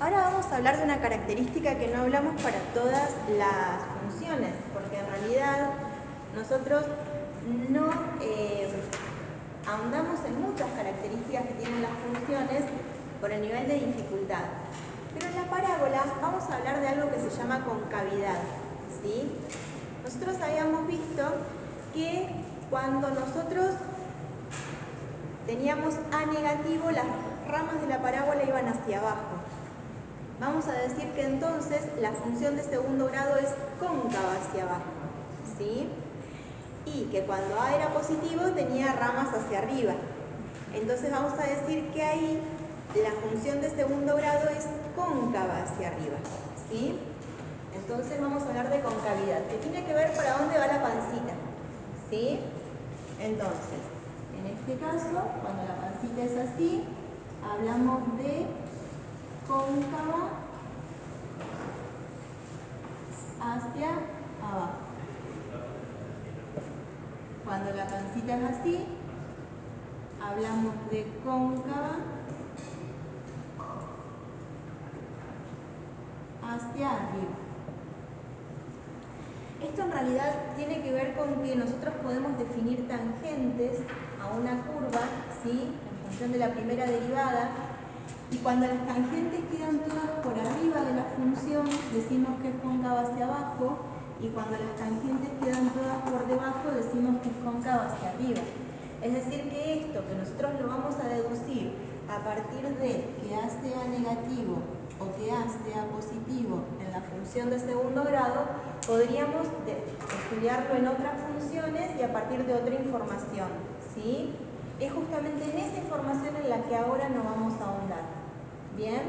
Ahora vamos a hablar de una característica que no hablamos para todas las funciones, porque en realidad nosotros no ahondamos en muchas características que tienen las funciones por el nivel de dificultad. Pero en la parábola vamos a hablar de algo que se llama concavidad, ¿sí? Nosotros habíamos visto que cuando nosotros teníamos A negativo, las ramas de la parábola iban hacia abajo. Vamos a decir que entonces la función de segundo grado es cóncava hacia abajo, ¿sí? Y que cuando A era positivo tenía ramas hacia arriba. Entonces vamos a decir que ahí la función de segundo grado es cóncava hacia arriba, ¿sí? Entonces vamos a hablar de concavidad, que tiene que ver para dónde va la pancita, ¿sí? Entonces, en este caso, cuando la pancita es así, hablamos de cóncava hacia abajo. Cuando la pancita es así, hablamos de cóncava hacia arriba. Esto en realidad tiene que ver con que nosotros podemos definir tangentes a una curva, ¿sí? En función de la primera derivada. Y cuando las tangentes quedan todas por arriba de la función, decimos que es cóncava hacia abajo, y cuando las tangentes quedan todas por debajo, decimos que es cóncava hacia arriba. Es decir, que esto que nosotros lo vamos a deducir a partir de que A sea negativo o que A sea positivo en la función de segundo grado, podríamos estudiarlo en otras funciones y a partir de otra información, ¿sí? Es justamente en esa información en la que ahora nos vamos a ahondar. ¿Bien?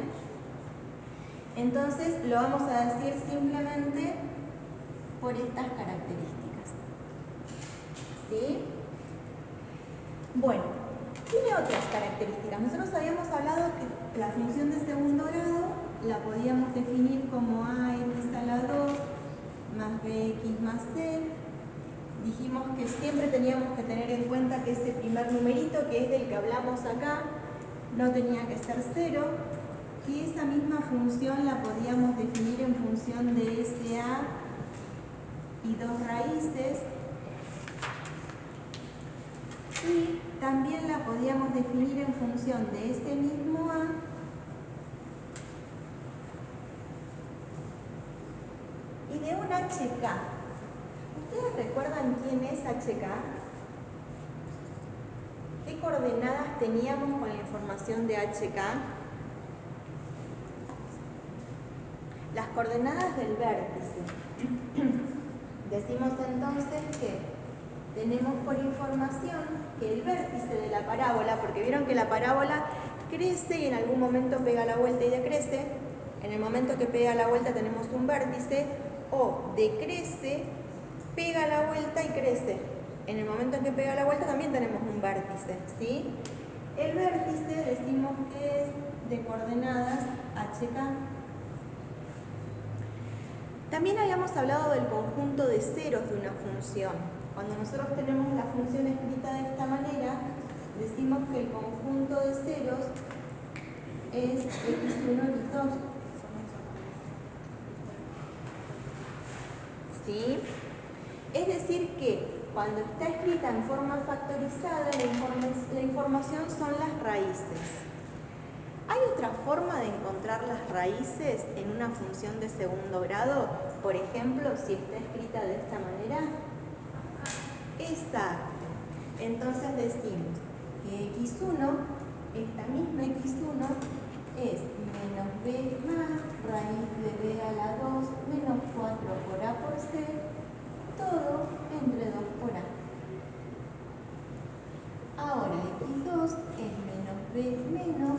Entonces lo vamos a decir simplemente por estas características. ¿Sí? Bueno, tiene otras características. Nosotros habíamos hablado que la función de segundo grado la podíamos definir como ax a la 2 más bx más c. Dijimos que siempre teníamos que tener en cuenta que ese primer numerito, que es del que hablamos acá, no tenía que ser 0, y esa misma función la podíamos definir en función de ese a y 2 raíces, y también la podíamos definir en función de ese mismo a y de un HK. ¿Ustedes recuerdan quién es HK? ¿Qué coordenadas teníamos con la información de HK? Las coordenadas del vértice. Decimos entonces que tenemos por información que el vértice de la parábola, porque vieron que la parábola crece y en algún momento pega la vuelta y decrece. En el momento que pega la vuelta tenemos un vértice, o decrece, pega la vuelta y crece. En el momento en que pega la vuelta también tenemos un vértice, ¿sí? El vértice decimos que es de coordenadas HK. También habíamos hablado del conjunto de ceros de una función. Cuando nosotros tenemos la función escrita de esta manera, decimos que el conjunto de ceros es x1, x2. ¿Sí? Es decir que cuando está escrita en forma factorizada, la información son las raíces. ¿Hay otra forma de encontrar las raíces en una función de segundo grado? Por ejemplo, si está escrita de esta manera. Exacto. Entonces decimos que x1, esta misma x1, es menos b más raíz de b a la 2 menos 4 por a por c, todo entre 2 por a. Ahora x2 es menos b menos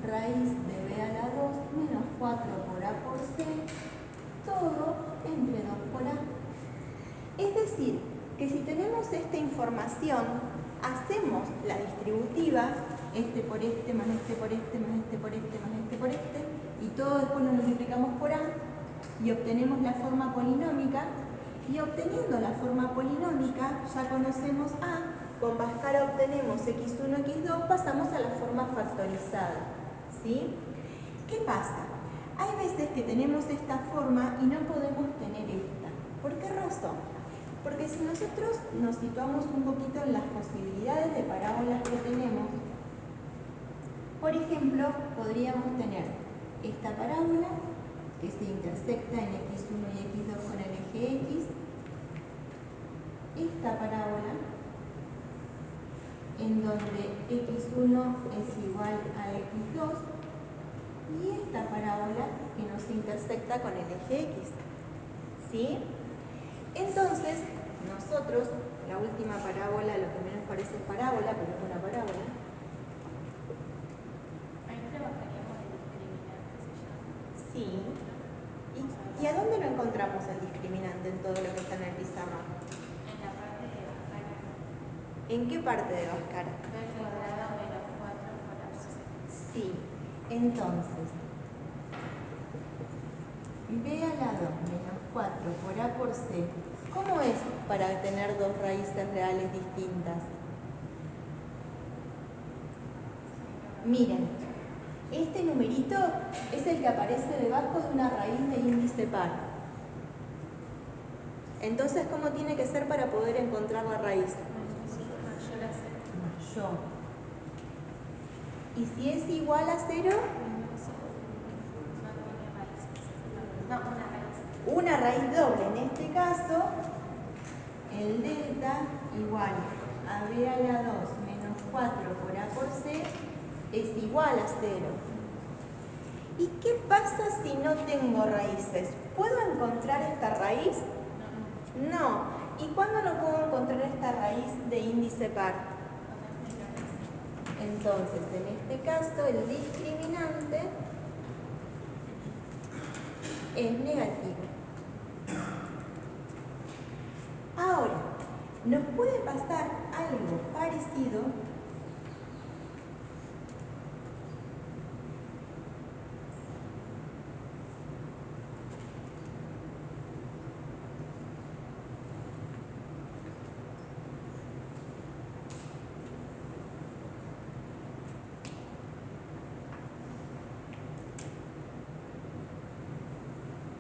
raíz de b a la 2 menos 4 por a por c, todo entre 2 por a. Es decir, que si tenemos esta información, hacemos la distributiva, este por este, más este por este, más este por este, más este por este, y todo después lo multiplicamos por a, y obtenemos la forma polinómica, y obteniendo la forma polinómica, ya conocemos a, con Bhaskara obtenemos x1, x2, pasamos a la forma factorizada, ¿sí? ¿Qué pasa? Hay veces que tenemos esta forma y no podemos tener esta. ¿Por qué razón? Porque si nosotros nos situamos un poquito en las posibilidades de parábolas que tenemos, por ejemplo, podríamos tener esta parábola que se intersecta en x1 y x2 con el eje x, esta parábola en donde x1 es igual a x2 y esta parábola que nos intersecta con el eje x. ¿Sí? Entonces, nosotros, la última parábola, lo que menos parece parábola, pero es una parábola. Ahí trabajaríamos el discriminante, se llama. Sí. ¿Y a dónde lo encontramos el discriminante en todo lo que está en el pizarrón? En la parte de Bhaskara. ¿En qué parte de Bhaskara? B cuadrado menos 4 por A por C. Sí. Entonces, b a la 2 menos 4 por a por c, ¿cómo es para tener dos raíces reales distintas? Miren, este numerito es el que aparece debajo de una raíz de índice par. Entonces, ¿cómo tiene que ser para poder encontrar la raíz? Mayor a C. Mayor. ¿Y si es igual a 0? No, una raíz. Una raíz doble. En este caso, el delta igual a b a la 2 menos 4 por a por c es igual a 0. ¿Y qué pasa si no tengo raíces? ¿Puedo encontrar esta raíz? No. ¿Y cuándo no puedo encontrar esta raíz de índice par? Entonces, en este caso, el discriminante es negativo. Ahora, nos puede pasar algo parecido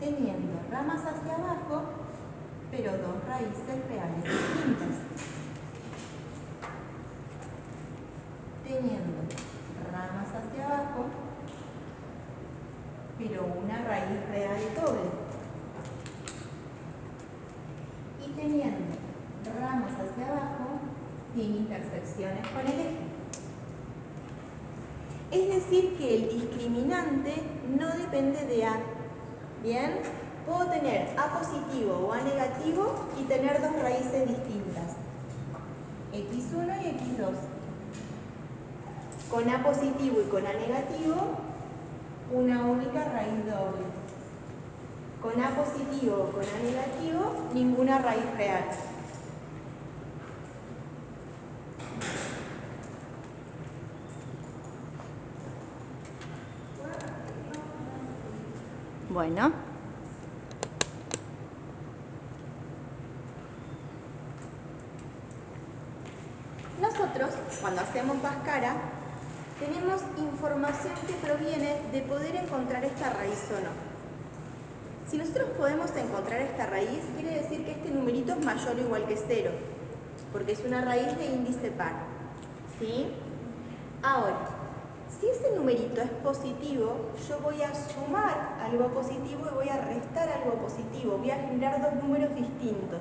teniendo ramas hacia abajo, pero dos raíces reales distintas. Teniendo ramas hacia abajo, pero una raíz real doble. Y teniendo ramas hacia abajo, sin intersecciones con el eje. Es decir, que el discriminante no depende de A. Bien, puedo tener A positivo o A negativo y tener dos raíces distintas, x1 y x2. Con A positivo y con A negativo, una única raíz doble. Con A positivo o con A negativo, ninguna raíz real. Bueno. Nosotros, cuando hacemos Bhaskara, tenemos información que proviene de poder encontrar esta raíz o no. Si nosotros podemos encontrar esta raíz, quiere decir que este numerito es mayor o igual que 0, porque es una raíz de índice par. ¿Sí? Ahora, si ese numerito es positivo, yo voy a sumar algo positivo y voy a restar algo positivo. Voy a generar dos números distintos,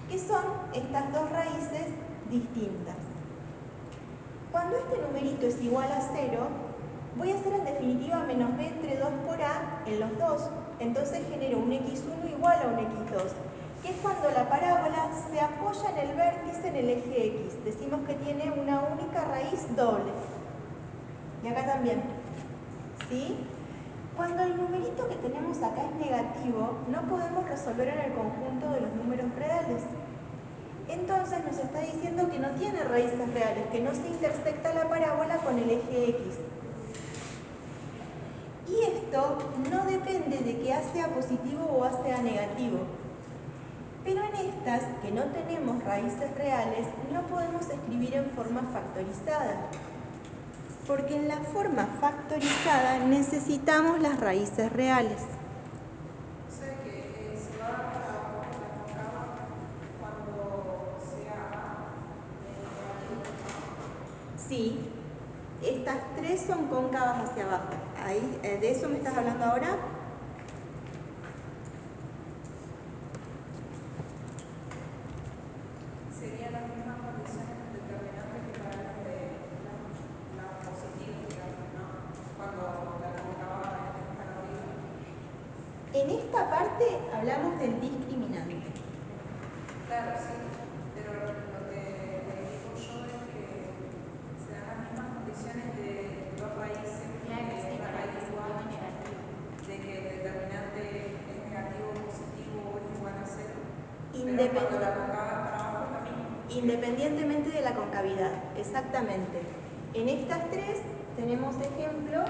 que son estas dos raíces distintas. Cuando este numerito es igual a 0, voy a hacer en definitiva menos b entre 2 por a en los dos. Entonces genero un x1 igual a un x2, que es cuando la parábola se apoya en el vértice en el eje x. Decimos que tiene una única raíz doble. Y acá también. ¿Sí? Cuando el numerito que tenemos acá es negativo, no podemos resolver en el conjunto de los números reales. Entonces nos está diciendo que no tiene raíces reales, que no se intersecta la parábola con el eje x. Y esto no depende de que A sea positivo o A sea negativo. Pero en estas, que no tenemos raíces reales, no podemos escribir en forma factorizada. Porque en la forma factorizada necesitamos las raíces reales. O sea que se va a dar la concava cuando sea Sí, estas tres son cóncavas hacia abajo. Ahí, ¿de eso me estás hablando ahora? serían las mismas condiciones determinantes que para las de las positivas, digamos, ¿no? Cuando la concava está arriba. En esta parte hablamos del discriminante. Claro, sí, pero lo que le digo yo es que se dan las mismas condiciones de dos raíces, Claro, de sí, una para raíz positivo igual, y negativo. de que el determinante es negativo, positivo o es igual a cero. Pero Independ- cuando la concava es para abajo es la misma. Independientemente de la concavidad, exactamente. En estas tres tenemos ejemplos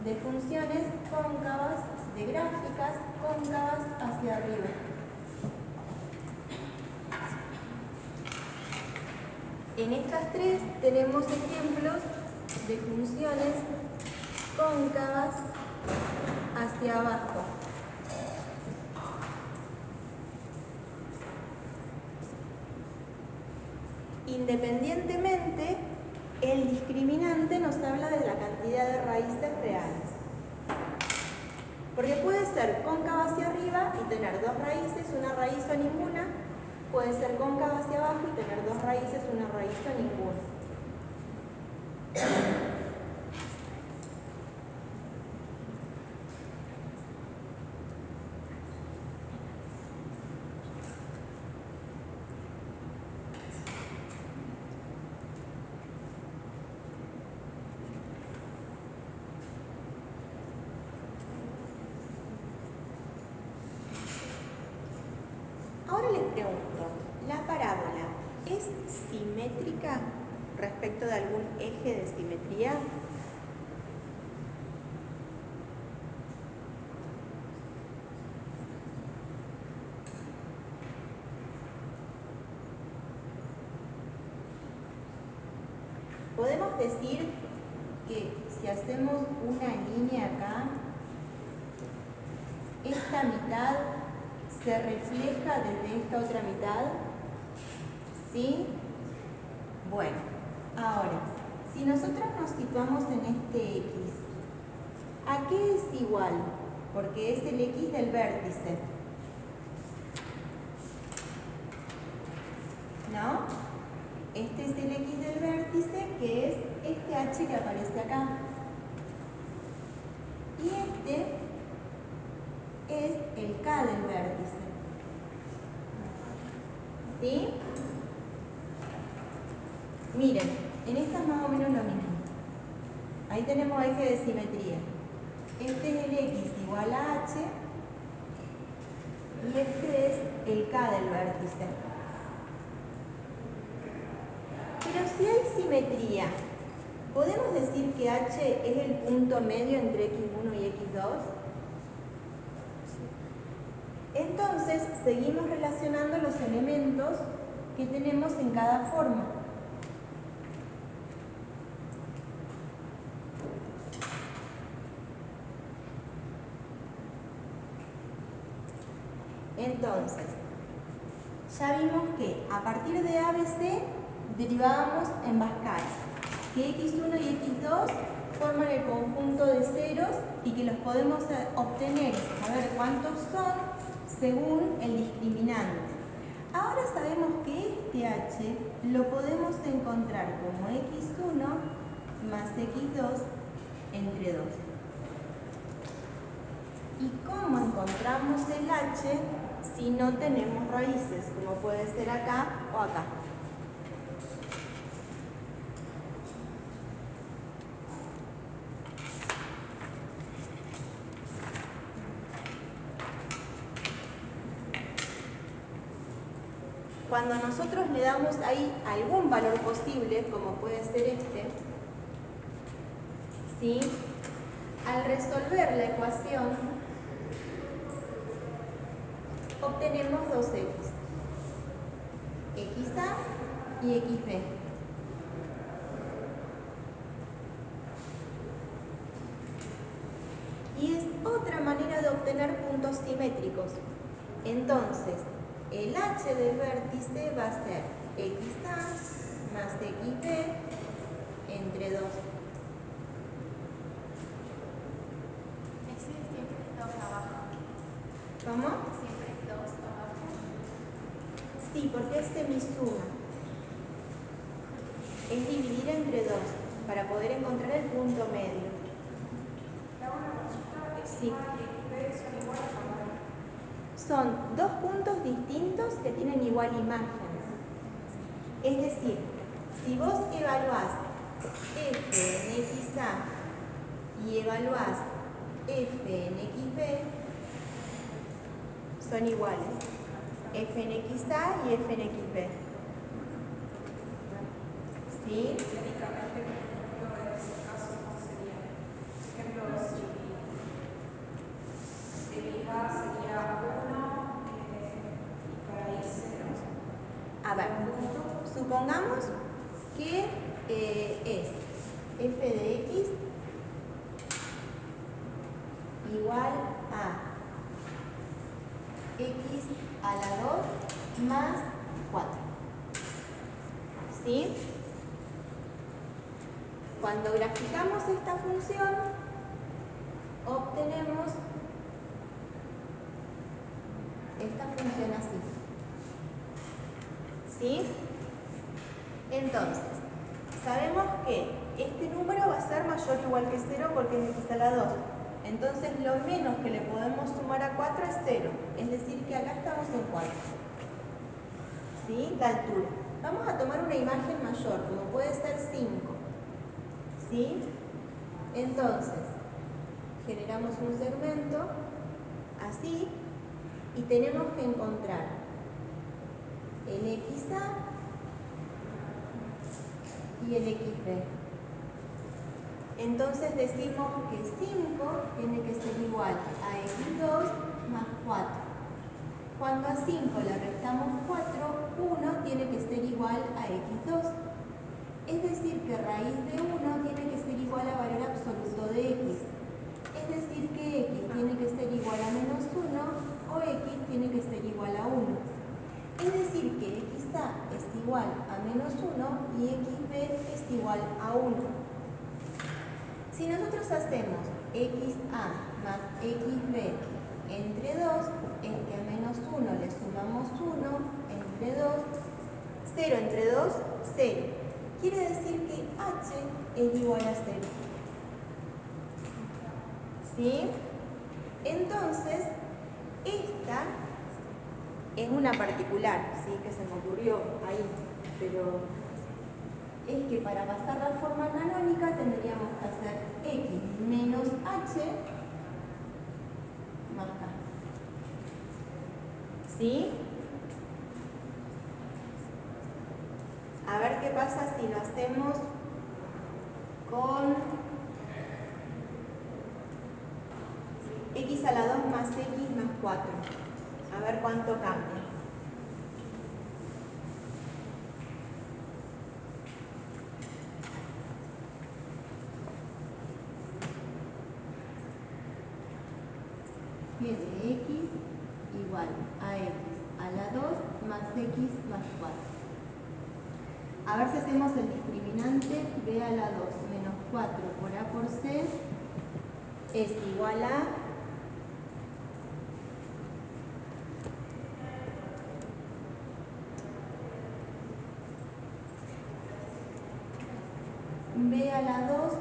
de funciones cóncavas, de gráficas cóncavas hacia arriba. En estas tres tenemos ejemplos de funciones cóncavas hacia abajo. Independientemente, el discriminante nos habla de la cantidad de raíces reales. Porque puede ser cóncava hacia arriba y tener dos raíces, una raíz o ninguna. Puede ser cóncava hacia abajo y tener dos raíces, una raíz o ninguna. Ahora les pregunto, ¿la parábola es simétrica respecto de algún eje de simetría? Podemos decir que si hacemos una línea acá, esta mitad se refleja desde esta otra mitad, ¿sí? Bueno, ahora, si nosotros nos situamos en este X, ¿a qué es igual? Porque es el X del vértice, ¿no? Este es el X del vértice, que es este H que aparece acá. Y este es el K del vértice. ¿Sí? Miren, en esta es más o menos lo mismo. Ahí tenemos eje de simetría. Este es el X igual a H y este es el K del vértice. Pero si hay simetría, ¿podemos decir que H es el punto medio entre X1 y X2? Entonces, seguimos relacionando los elementos que tenemos en cada forma. Entonces, ya vimos que a partir de ABC derivábamos en Pascal, que X1 y X2 forman el conjunto de ceros y que los podemos obtener, saber cuántos son, según el discriminante. Ahora sabemos que este H lo podemos encontrar como X1 más X2 entre 2. ¿Y cómo encontramos el H si no tenemos raíces, como puede ser acá o acá? Cuando nosotros le damos ahí algún valor posible, como puede ser este, ¿sí? Al resolver la ecuación, obtenemos dos X, XA y XB. otra manera de obtener puntos simétricos. Entonces, el h del vértice va a ser xa más xb entre 2. Ese siempre es 2 abajo. ¿Cómo? Siempre es 2 abajo. Sí, porque es semisuma. Es dividir entre 2 para poder encontrar el punto medio. La una consulta es Sí. y B son iguales a igual. Son dos puntos distintos que tienen igual imagen. Es decir, si vos evaluás f en xa y evaluás f en xb, son iguales. F en xa y f en xb. ¿Sí? Técnicamente, por ejemplo, en ese caso, ¿cómo sería? Por ejemplo, si el IVA sería 1 y para I 0. A ver, supongamos que es f de x igual a x a la 2 más 4. ¿Sí? Cuando graficamos esta función, obtenemos esta función así. ¿Sí? Entonces, sabemos que este número va a ser mayor o igual que 0 porque es x a la 2. Entonces, lo menos que le podemos sumar a 4 es 0. Es decir, que acá estamos en 4. ¿Sí? La altura. Vamos a tomar una imagen mayor, como puede ser 5. ¿Sí? Entonces, generamos un segmento así y tenemos que encontrar el xa y el xb. Entonces decimos que 5 tiene que ser igual a x2 más 4. Cuando a 5 le restamos 4, 1 tiene que ser igual a x2. Es decir, que raíz de 1 tiene que ser igual a valor absoluto de x. Es decir, que x tiene que ser igual a menos 1 o x tiene que ser igual a 1. Es decir, que xa es igual a menos 1 y xb es igual a 1. Si nosotros hacemos xa más xb entre 2, es que a menos 1 le sumamos 1 entre 2, 0 entre 2, 0. Quiere decir que h es igual a 0. ¿Sí? Entonces, esta es una particular, ¿sí? Que se me ocurrió ahí, pero es que para pasar la forma canónica tendríamos que hacer x menos h más k. ¿Sí? A ver qué pasa si lo hacemos con x a la 2 más x más 4. A ver cuánto cambia. Tiene x igual a x a la 2 más x más 4. A ver si hacemos el discriminante b a la 2 menos 4 por a por c es igual a b a la 2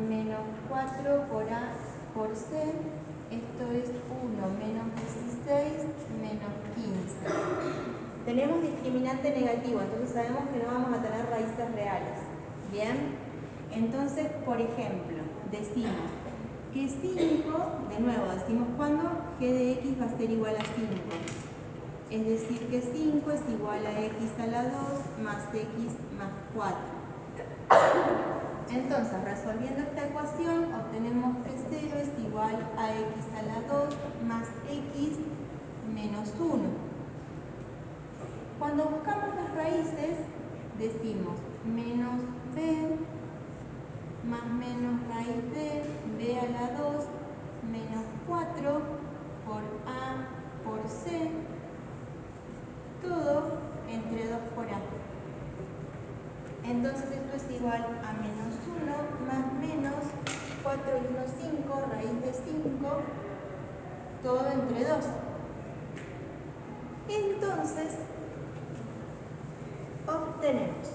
menos 4 por a por c. Esto es 1 menos 16 menos 15. Tenemos discriminante negativo, entonces sabemos que no vamos a tener raíces reales. ¿Bien? Entonces, por ejemplo, decimos que 5, de nuevo, decimos cuando g de x va a ser igual a 5. Es decir, que 5 es igual a x a la 2 más x más 4. Entonces, resolviendo esta ecuación, obtenemos que 0 es igual a x a la 2 más x menos 1. Cuando buscamos las raíces, decimos menos b más menos raíz de b a la 2 menos 4 y 1, 5, raíz de 5, todo entre 2. Entonces, obtenemos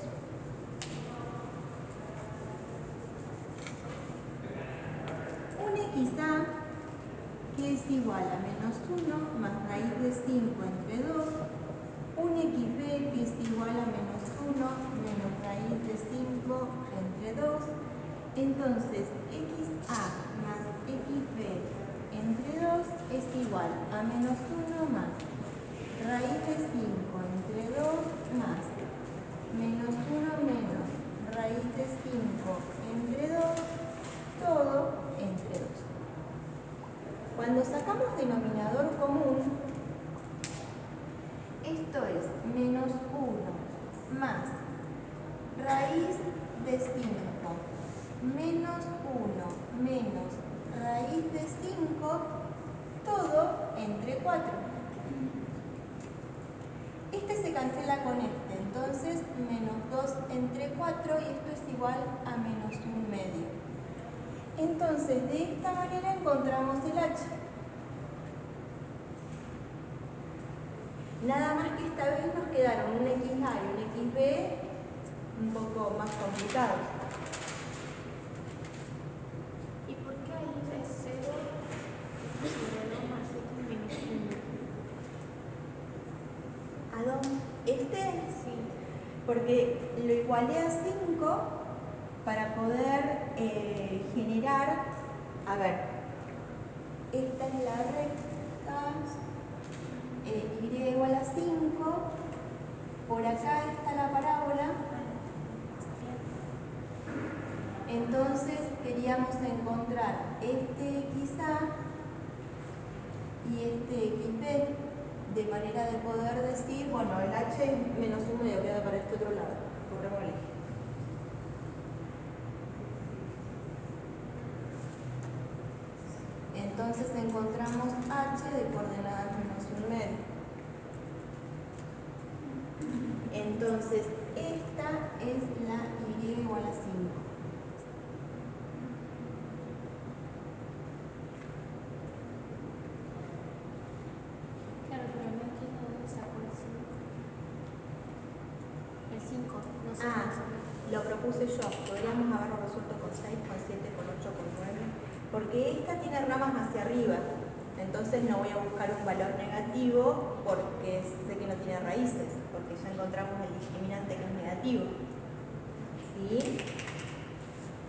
un XA que es igual a menos 1 más raíz de 5 entre 2, un XB que es igual a menos 1 menos raíz de 5 entre 2. Entonces, XA más XB entre 2 es igual a menos 1 más raíz de 5 entre 2 más menos 1 menos raíz de 5 entre 2, todo entre 2. Cuando sacamos denominador común, esto es menos 1 más raíz de 5 menos 1 menos raíz de 5, todo entre 4. Este se cancela con este, entonces menos 2 entre 4 y esto es igual a menos 1 medio. Entonces de esta manera encontramos el H. Nada más que esta vez nos quedaron un XA y un XB un poco más complicados. ¿Y por qué ahí es 0 sobre 2 más x menos 1? ¿A dónde? Este, Sí. porque lo igualé a 5 para poder generar, a ver, esta es la recta, y igual a 5, por acá está la parábola, entonces queríamos encontrar este XA y este XB, de manera de poder decir, bueno, el H es menos 1 medio, queda para este otro lado, corremos el eje. Entonces encontramos H de coordenadas menos 1 medio. Entonces esta es la Y igual a 5. Claro, pero no entiendo dónde sacó el 5. El 5, no sé. Ah, no sé. lo propuse yo. Podríamos haberlo resuelto con 6, con 7, con 8, con 9. Porque esta tiene ramas hacia arriba. Entonces no voy a buscar un valor negativo porque sé que no tiene raíces. Porque ya encontramos el discriminante que es negativo. ¿Sí?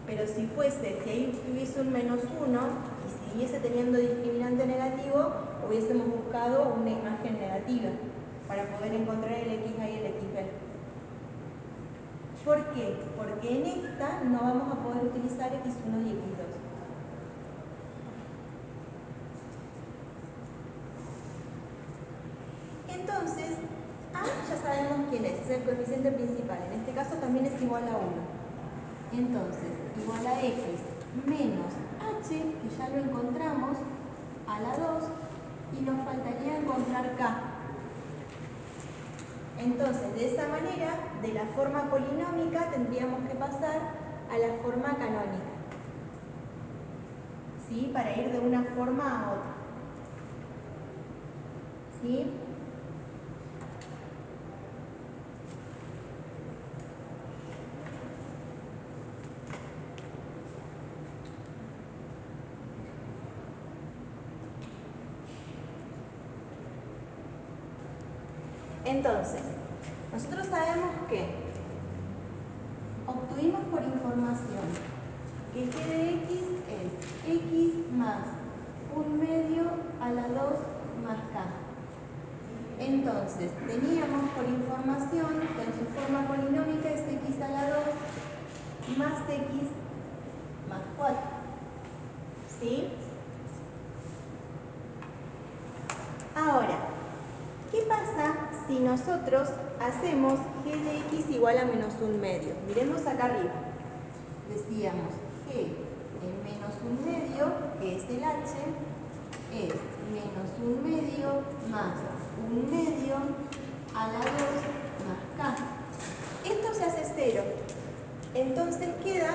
Pero si ahí tuviese un menos 1 y siguiese teniendo discriminante negativo, hubiésemos buscado una imagen negativa para poder encontrar el XA y el XB. ¿Por qué? Porque en esta no vamos a poder utilizar X1 y X2. Entonces, A ya sabemos quién es el coeficiente principal. En este caso también es igual a 1. Entonces, igual a X menos H, que ya lo encontramos, a la 2, y nos faltaría encontrar K. Entonces, de esa manera, de la forma polinómica tendríamos que pasar a la forma canónica, ¿sí? Para ir de una forma a otra, ¿sí? Entonces, nosotros sabemos que obtuvimos por información que g de x es x más 1 medio a la 2 más k. Entonces, teníamos por información que en su forma polinómica es x a la 2 más x más 4. ¿Sí? Ahora, ¿qué pasa si nosotros hacemos g de x igual a menos 1 medio? Miremos acá arriba. Decíamos g en menos 1 medio, que es el h, es menos 1 medio más 1 medio a la 2 más k. Esto se hace 0. Entonces queda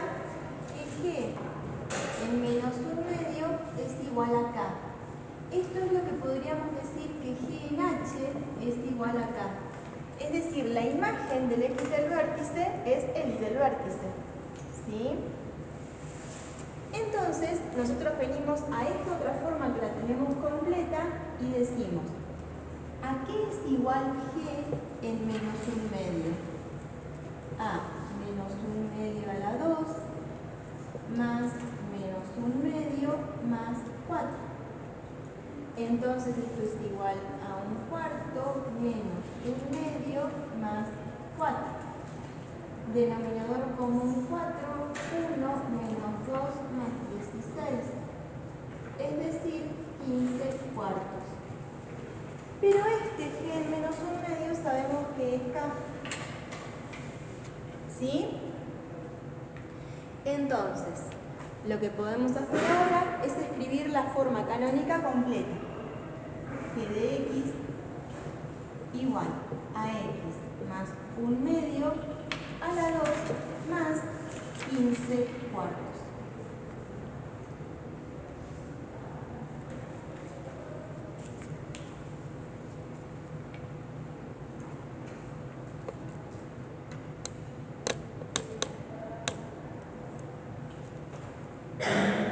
que g en igual a K. Esto es lo que podríamos decir que G en H es igual a K. Es decir, la imagen del X del vértice es el Y del vértice. ¿Sí? Entonces, nosotros venimos a esta otra forma que la tenemos completa y decimos, ¿a qué es igual G en menos 1/2? A menos 1/2 a la 2 más menos 1/2 más 4. Entonces esto es igual a 1/4 menos 1/2 más 4. Denominador común 4, 1 menos 2 más 16. Es decir, 15 cuartos. Pero este G en menos 1/2 sabemos que es K. ¿Sí? Entonces, lo que podemos hacer ahora es escribir la forma canónica completa. G de X igual a X más 1/2 a la 2 más 15 cuartos.